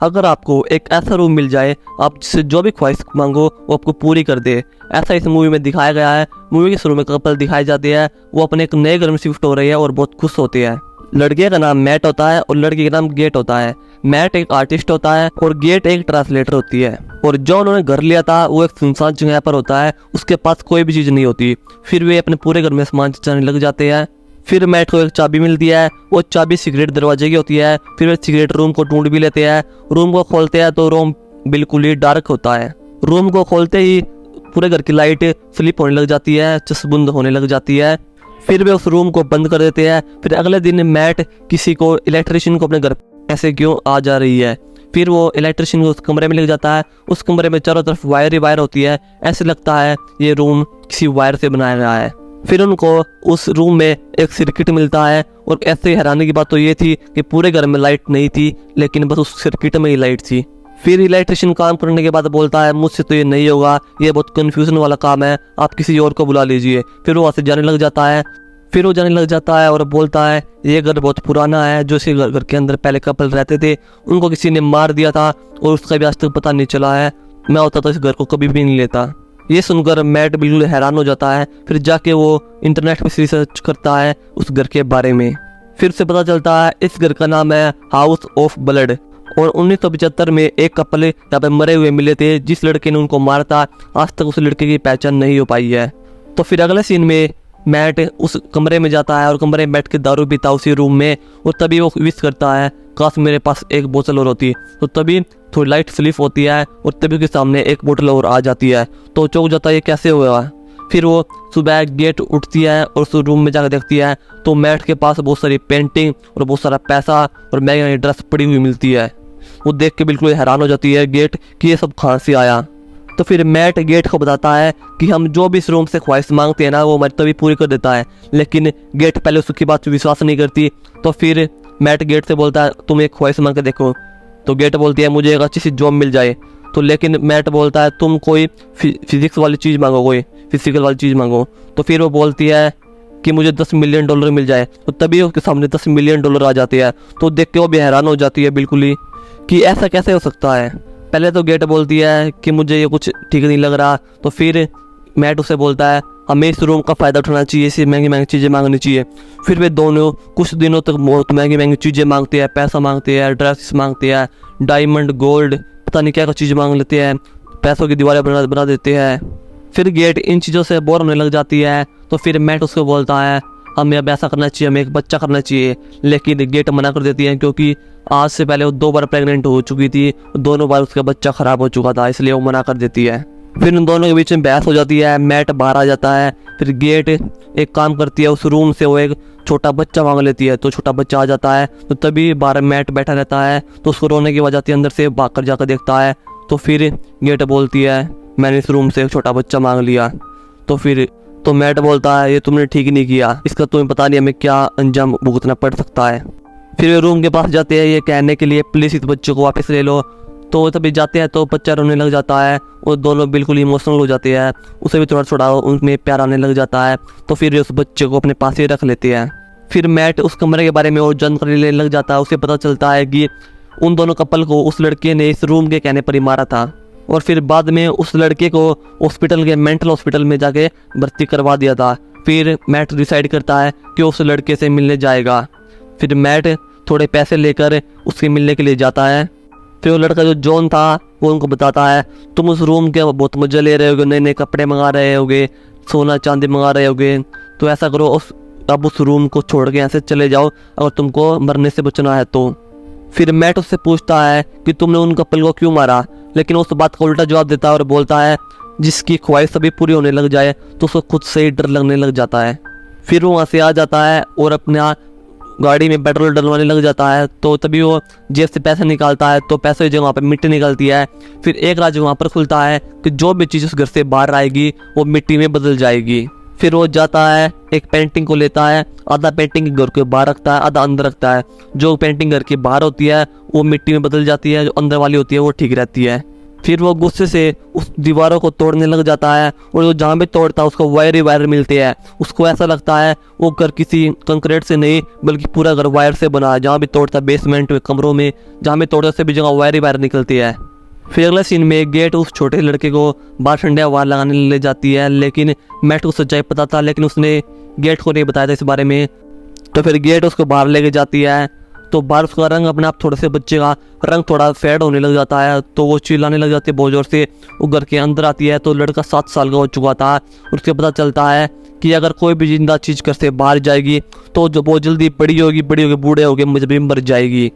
अगर आपको एक ऐसा रूम मिल जाए आप जिससे जो भी ख्वाहिश मांगो वो आपको पूरी कर दे, ऐसा इस मूवी में दिखाया गया है। मूवी के शुरू में कपल दिखाई जाती है, वो अपने एक नए घर में शिफ्ट हो रही है और बहुत खुश होती है। लड़के का नाम मैट होता है और लड़की का नाम गेट होता है। मैट एक आर्टिस्ट होता है और गेट एक ट्रांसलेटर होती है। और जो उन्होंने घर लिया था वो एक सुनसान जगह पर होता है, उसके पास कोई भी चीज़ नहीं होती। फिर वे अपने पूरे घर में सामान जाने लग जाते हैं। फिर मैट को एक चाबी मिलती है, वो चाबी सिगरेट दरवाजे की होती है। फिर वे सिगरेट रूम को ढूंढ भी लेते हैं। रूम को खोलते हैं तो रूम बिल्कुल ही डार्क होता है। रूम को खोलते ही पूरे घर की लाइट स्लिप होने लग जाती है, चसबुंद होने लग जाती है। फिर वे उस रूम को बंद कर देते हैं। फिर अगले दिन मैट किसी को इलेक्ट्रिशियन को अपने घर ऐसे क्यों आ जा रही है। फिर वो इलेक्ट्रिशियन उस कमरे में ले जाता है। उस कमरे में चारों तरफ वायर ही वायर होती है, ऐसे लगता है ये रूम किसी वायर से बनाया गया है। फिर उनको उस रूम में एक सर्किट मिलता है और ऐसे हैरानी की बात तो ये थी कि पूरे घर में लाइट नहीं थी, लेकिन बस उस सर्किट में ही लाइट थी। फिर इलेक्ट्रिशियन काम करने के बाद बोलता है मुझसे तो ये नहीं होगा, ये बहुत कन्फ्यूजन वाला काम है, आप किसी और को बुला लीजिए। फिर वो वहाँ से जाने लग जाता है और बोलता है ये घर बहुत पुराना है, जो इसी घर के अंदर पहले कपल रहते थे उनको किसी ने मार दिया था और उसका भी आज तक पता नहीं चला है। मैं होता तो इस घर को कभी भी नहीं लेता। ये सुनकर मैट बिल्कुल हैरान हो जाता है। फिर जाके वो इंटरनेट पे रिसर्च करता है उस घर के बारे में। फिर से पता चलता है इस घर का नाम है हाउस ऑफ ब्लड और 1975 में एक कपल यहाँ पे मरे हुए मिले थे। जिस लड़के ने उनको मारा था आज तक उस लड़के की पहचान नहीं हो पाई है। तो फिर अगले सीन में मैट उस कमरे में जाता है और कमरे में बैठ के दारू पीता उसी रूम में। और तभी वो विश करता है काश मेरे पास एक बोतल और होती। तो तभी थोड़ी लाइट स्लिप होती है और तभी उसके सामने एक बोतल और आ जाती है। तो चौंक जाता है ये कैसे हुआ। फिर वो सुबह गेट उठती है और उस रूम में जाकर देखती है तो मैट के पास बहुत सारी पेंटिंग और बहुत सारा पैसा और महंगी ड्रेस पड़ी हुई मिलती है। वो देख के बिल्कुल हैरान हो जाती है गेट कि ये सब कहाँ से आया। तो फिर मैट गेट को बताता है कि हम जो भी इस रूम से ख्वाहिश मांगते हैं ना वो मैट तभी पूरी कर देता है। लेकिन गेट पहले उसकी बात विश्वास नहीं करती। तो फिर मैट गेट से बोलता है तुम एक ख्वाहिश मांग के देखो। तो गेट बोलती है मुझे एक अच्छी सी जॉब मिल जाए। तो लेकिन मैट बोलता है तुम कोई फिजिक्स वाली चीज़ मांगो, कोई फिजिकल वाली चीज़ मांगो। तो फिर वो बोलती है कि मुझे $10 मिलियन मिल जाए। तो तभी उसके सामने $10 मिलियन आ जाते हैं। तो देख के वो भी हैरान हो जाती है बिल्कुल ही कि ऐसा कैसे हो सकता है। पहले तो गेट बोलती है कि मुझे ये कुछ ठीक नहीं लग रहा। तो फिर मैट उसे बोलता है हमें इस रूम का फ़ायदा उठाना चाहिए, इसे महंगी महंगी चीज़ें मांगनी चाहिए। फिर वे दोनों कुछ दिनों तक बहुत महंगी महंगी चीज़ें मांगते हैं, पैसा मांगते हैं, ड्रेस मांगते हैं, डायमंड गोल्ड पता नहीं क्या क्या चीज़ मांग लेते हैं, पैसों की दीवारें बना देते हैं। फिर गेट इन चीज़ों से बोर होने लग जाती है। तो फिर मैट उसको बोलता है हमें अब ऐसा करना चाहिए, हमें एक बच्चा करना चाहिए। लेकिन गेट मना कर देती है क्योंकि आज से पहले वो 2 बार प्रेग्नेंट हो चुकी थी, दोनों बार उसका बच्चा ख़राब हो चुका था, इसलिए वो मना कर देती है। फिर उन दोनों के बीच में बहस हो जाती है। मैट बाहर आ जाता है। फिर गेट एक काम करती है, उस रूम से वो एक छोटा बच्चा मांग लेती है। तो छोटा बच्चा आ जाता है। तो तभी बाहर मैट बैठा रहता है। तो उसको रोने की वजह से अंदर से भाग कर जाकर देखता है। तो फिर गेट बोलती है मैंने इस रूम से एक छोटा बच्चा मांग लिया। तो मैट बोलता है ये तुमने ठीक नहीं किया, इसका तुम्हें पता नहीं हमें क्या अंजाम भुगतना पड़ सकता है। फिर वे रूम के पास जाते हैं ये कहने के लिए प्लीज़ इस बच्चे को वापस ले लो। तो तभी जाते हैं तो बच्चा रोने लग जाता है और दोनों बिल्कुल इमोशनल हो जाते हैं। उसे भी थोड़ा थोड़ा उनमें प्यार आने लग जाता है। तो फिर उस बच्चे को अपने पास ही रख लेते हैं। फिर मैट उस कमरे के बारे में और जानकारी लेने लग जाता है। उसे पता चलता है कि उन दोनों कपल को उस लड़के ने इस रूम के कहने पर ही मारा था और फिर बाद में उस लड़के को हॉस्पिटल के मेंटल हॉस्पिटल में जाके भर्ती करवा दिया था। फिर मैट डिसाइड करता है कि उस लड़के से मिलने जाएगा। फिर मैट थोड़े पैसे लेकर उससे मिलने के लिए जाता है। फिर वो लड़का जो जॉन था वो उनको बताता है तुम उस रूम के बहुत मज़े ले रहे होगे, नए नए कपड़े मंगा रहे होगे, सोना चांदी मंगा रहे होगे, तो ऐसा करो अब उस रूम को छोड़ के ऐसे चले जाओ अगर तुमको मरने से बचना है तो। फिर मैट उससे पूछता है कि तुमने उन कपल को क्यों मारा, लेकिन उस बात का उल्टा जवाब देता है और बोलता है जिसकी ख्वाहिश सभी पूरी होने लग जाए तो उसको खुद से ही डर लगने लग जाता है। फिर वो वहाँ से आ जाता है और अपने गाड़ी में पेट्रोल डलवाने लग जाता है। तो तभी वो जेब से पैसे निकालता है तो पैसे की जगह वहाँ पर मिट्टी निकलती है। फिर एक राज वहाँ पर खुलता है कि जो भी चीज़ उस घर से बाहर आएगी वो मिट्टी में बदल जाएगी। फिर वो जाता है एक पेंटिंग को लेता है, आधा पेंटिंग घर के बाहर रखता है, आधा अंदर रखता है। जो पेंटिंग घर के बाहर होती है वो मिट्टी में बदल जाती है, जो अंदर वाली होती है वो ठीक रहती है। फिर वो गुस्से से उस दीवारों को तोड़ने लग जाता है और वो जहाँ भी तोड़ता है उसको वायर ही वायर मिलते हैं। उसको ऐसा लगता है वो घर किसी कंक्रीट से नहीं बल्कि पूरा घर वायर से बना है। जहाँ भी तोड़ता है बेसमेंट में, कमरों में, जहाँ भी तोड़ता है सभी जगह वायर ही वायर निकलती है। फिर अगले सीन में गेट उस छोटे लड़के को बाहर ठंडे हवा लगाने ले जाती है, लेकिन मैट को सच्चाई पता था लेकिन उसने गेट को नहीं बताया था इस बारे में। तो फिर गेट उसको बाहर लेके जाती है तो बाहर उसका रंग अपने आप थोड़े से बच्चे का रंग थोड़ा फेड होने लग जाता है। तो वो चिल्लाने लग जाती है बहुत जोर से। वो घर के अंदर आती है तो लड़का 7 साल का हो चुका था। उसके पता चलता है कि अगर कोई भी जिंदा चीज घर से बाहर जाएगी तो जो बहुत जल्दी बड़ी होगी बूढ़े होगी मुझे मर जाएगी।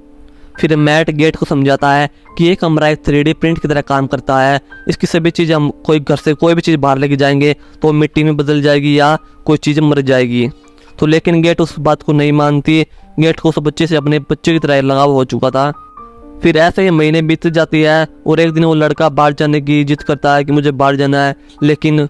फिर मैट गेट को समझाता है कि ये कमरा एक 3D प्रिंट की तरह काम करता है। इसकी सभी चीज़ें हम कोई घर से कोई भी चीज़ बाहर लेके जाएंगे तो मिट्टी में बदल जाएगी या कोई चीज़ मर जाएगी। तो लेकिन गेट उस बात को नहीं मानती। गेट को उस बच्चे से अपने बच्चे की तरह लगाव हो चुका था। फिर ऐसे ही महीने बीत जाती है और एक दिन वो लड़का बाहर जाने की जिद करता है कि मुझे बाहर जाना है, लेकिन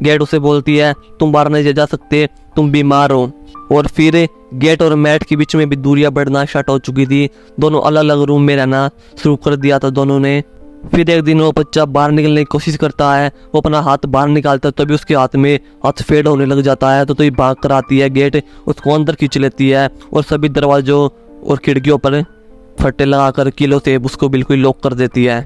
गेट उसे बोलती है तुम बाहर नहीं जा सकते, तुम बीमार हो। और फिर गेट और मैट के बीच में भी दूरियां बढ़ना स्टार्ट हो चुकी थी। दोनों अलग अलग रूम में रहना शुरू कर दिया था दोनों ने। फिर एक दिन वो बच्चा बाहर निकलने की कोशिश करता है। वो अपना हाथ बाहर निकालता है तभी उसके हाथ में हाथ फेड होने लग जाता है। तो भाग कर आती है गेट, उसको अंदर खींच लेती है और सभी दरवाजों और खिड़कियों पर फट्टे लगाकर कीलों से उसको बिल्कुल लॉक कर देती है।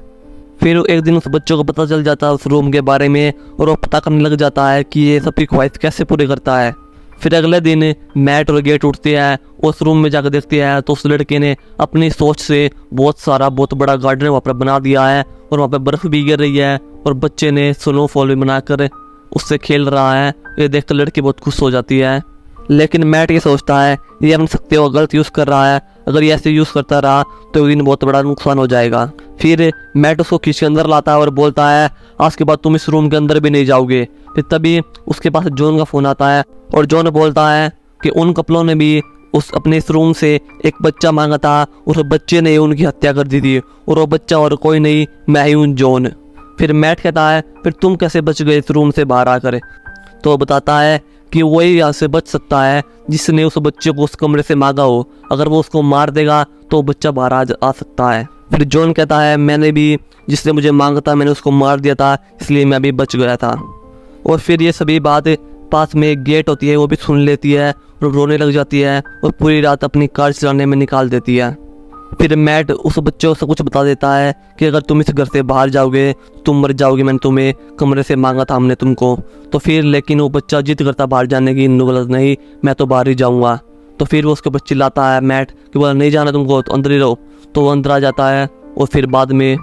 फिर एक दिन उस बच्चों को पता चल जाता है उस रूम के बारे में और वो पता करने लग जाता है कि ये सबकी ख्वाहिश कैसे पूरी करता है। फिर अगले दिन मैट और गेट उठते हैं, उस रूम में जाकर देखते हैं तो उस लड़के ने अपनी सोच से बहुत बड़ा गार्डन वहाँ पर बना दिया है और वहाँ पर बर्फ़ भी गिर रही है और बच्चे ने स्नोफॉल भी बनाकर उससे खेल रहा है। ये देखकर लड़की बहुत खुश हो जाती है। लेकिन मैट ये सोचता है ये अपनी शक्ति को गलत यूज़ कर रहा है, अगर ये ऐसे यूज़ करता रहा तो एक दिन बहुत बड़ा नुकसान हो जाएगा। फिर मैट उसको खींच के अंदर लाता है और बोलता है आज के बाद तुम इस रूम के अंदर भी नहीं जाओगे। फिर तभी उसके पास जॉन का फ़ोन आता है और जॉन बोलता है कि उन कपलों ने भी उस अपने इस रूम से एक बच्चा मांगा था, उस बच्चे ने उनकी हत्या कर दी थी और वो बच्चा और कोई नहीं, मैं ही हूँ जॉन। फिर मैट कहता है फिर तुम कैसे बच गए इस रूम से बाहर आकर? तो बताता है कि वही यहाँ से बच सकता है जिसने उस बच्चे को उस कमरे से मांगा हो। अगर वो उसको मार देगा तो बच्चा बाहर आ सकता है। फिर जॉन कहता है मैंने भी जिसने मुझे मांगा था मैंने उसको मार दिया था, इसलिए मैं भी बच गया था। और फिर ये सभी बात पास में एक गेट होती है वो भी सुन लेती है और रोने लग जाती है और पूरी रात अपनी कार चलाने में निकाल देती है। फिर मैट उस बच्चे को सब कुछ बता देता है कि अगर तुम इस घर से बाहर जाओगे तुम मर जाओगे, मैंने तुम्हें कमरे से मांगा था हमने तुमको। तो फिर लेकिन वो बच्चा जिद करता बाहर जाने की, गलत नहीं, मैं तो बाहर ही जाऊँगा। तो फिर वो उसके बच्चे लाता है मैट कि बोला नहीं जाना तुमको, तो अंदर ही रहो। तो वो अंदर आ जाता है और फिर बाद में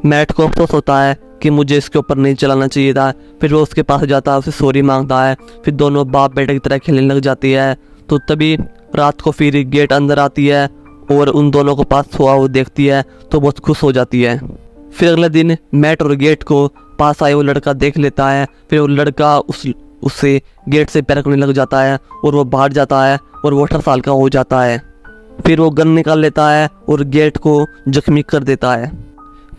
मैट को अफसोस होता है कि मुझे इसके ऊपर नहीं चलाना चाहिए था। फिर वो उसके पास जाता है, उसे सॉरी मांगता है। फिर दोनों बाप बेटे की तरह खेलने लग जाती है। तो तभी रात को फिर गेट अंदर आती है और उन दोनों को पास हुआ वो देखती है तो बहुत खुश हो जाती है। फिर अगले दिन मैट और गेट को पास आए वो लड़का देख लेता है। फिर वो लड़का उससे गेट से पैर रखने लग जाता है और वो बाहर जाता है और वो 18 साल का हो जाता है। फिर वो गन निकाल लेता है और गेट को जख्मी कर देता है।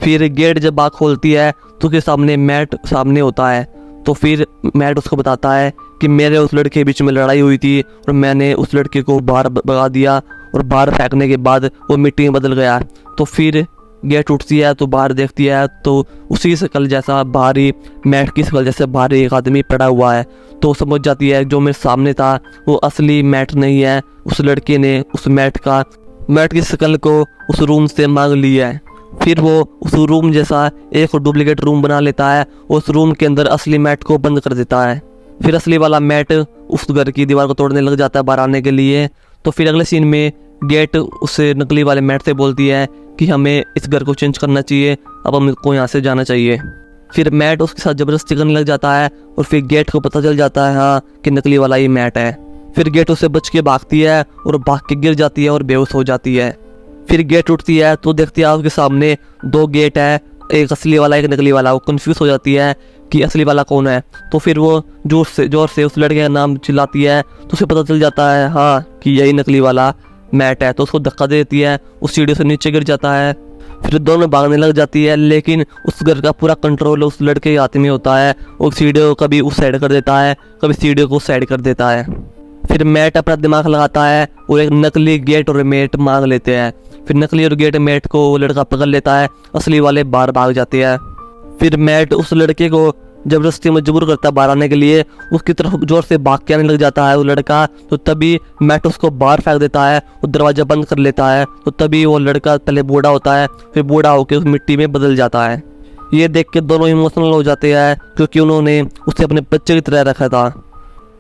फिर गेट जब आँख खोलती है तो उसके सामने मैट सामने होता है। तो फिर मैट उसको बताता है कि मेरे उस लड़के के बीच में लड़ाई हुई थी और मैंने उस लड़के को बाहर भगा दिया और बाहर फेंकने के बाद वो मिट्टी में बदल गया। तो फिर गेट उठती है तो बाहर देखती है तो उसी शक्ल जैसा बाहरी मैट की शक्ल जैसे बाहर एक आदमी पड़ा हुआ है। तो समझ जाती है जो मेरे सामने था वो असली मैट नहीं है, उस लड़के ने उस मैट की शक्ल को उस रूम से मांग लिया है। फिर वो उस रूम जैसा एक डुप्लीकेट रूम बना लेता है, उस रूम के अंदर असली मैट को बंद कर देता है। फिर असली वाला मैट उस घर की दीवार को तोड़ने लग जाता है बाहर आने के लिए। तो फिर अगले सीन में गेट उस नकली वाले मैट से बोलती है कि हमें इस घर को चेंज करना चाहिए, अब हमको यहाँ से जाना चाहिए। फिर मैट उसके साथ ज़बरदस्ती करने लग जाता है और फिर गेट को पता चल जाता है हाँ कि नकली वाला ही मैट है। फिर गेट उससे बच के भागती है और भाग के गिर जाती है और बेहोश हो जाती है। फिर गेट उठती है तो देखती है उसके सामने 2 गेट है, एक असली वाला एक नकली वाला। वो कंफ्यूज हो जाती है कि असली वाला कौन है। तो फिर वो जोर से उस लड़के का नाम चिल्लाती है तो उसे पता चल जाता है हाँ कि यही नकली वाला मैट है। तो उसको धक्का दे देती है, उस सीढ़ी से नीचे गिर जाता है। फिर दोनों भागने लग जाती है, लेकिन उस घर का पूरा कंट्रोल उस लड़के के हाथ में होता है। वो सीढ़ी को कभी उस साइड कर देता है, कभी सीढ़ी को उस साइड कर देता है। फिर मैट अपना दिमाग लगाता है और एक नकली गेट और मैट मांग लेते हैं। फिर नकली और गेट मैट को वो लड़का पकड़ लेता है, असली वाले बाहर भाग जाते हैं। फिर मैट उस लड़के को जबरदस्ती मजबूर करता है बाहर आने के लिए, उसकी तरफ जोर से भाग के आने लग जाता है वो लड़का। तो तभी मैट उसको बाहर फेंक देता है, वो दरवाज़ा बंद कर लेता है। तो तभी वो लड़का पहले बूढ़ा होता है, फिर बूढ़ा होकर उस मिट्टी में बदल जाता है। ये देख के दोनों इमोशनल हो जाते हैं क्योंकि उन्होंने उसे अपने बच्चे की तरह रखा था।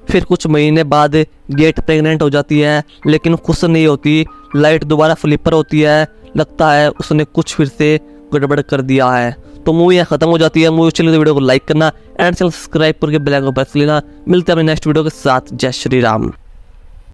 फिर कुछ महीने बाद गेट प्रेग्नेंट हो जाती है, लेकिन खुश नहीं होती। लाइट दोबारा फ्लिपर होती है, लगता है उसने कुछ फिर से गड़बड़ कर दिया है। तो मूवी यहाँ खत्म हो जाती है। मूवी अच्छी लगी तो वीडियो को लाइक करना एंड चैनल सब्सक्राइब करके बेल आइकन प्रेस लेना। मिलते हैं अपने नेक्स्ट वीडियो के साथ। जय श्री राम।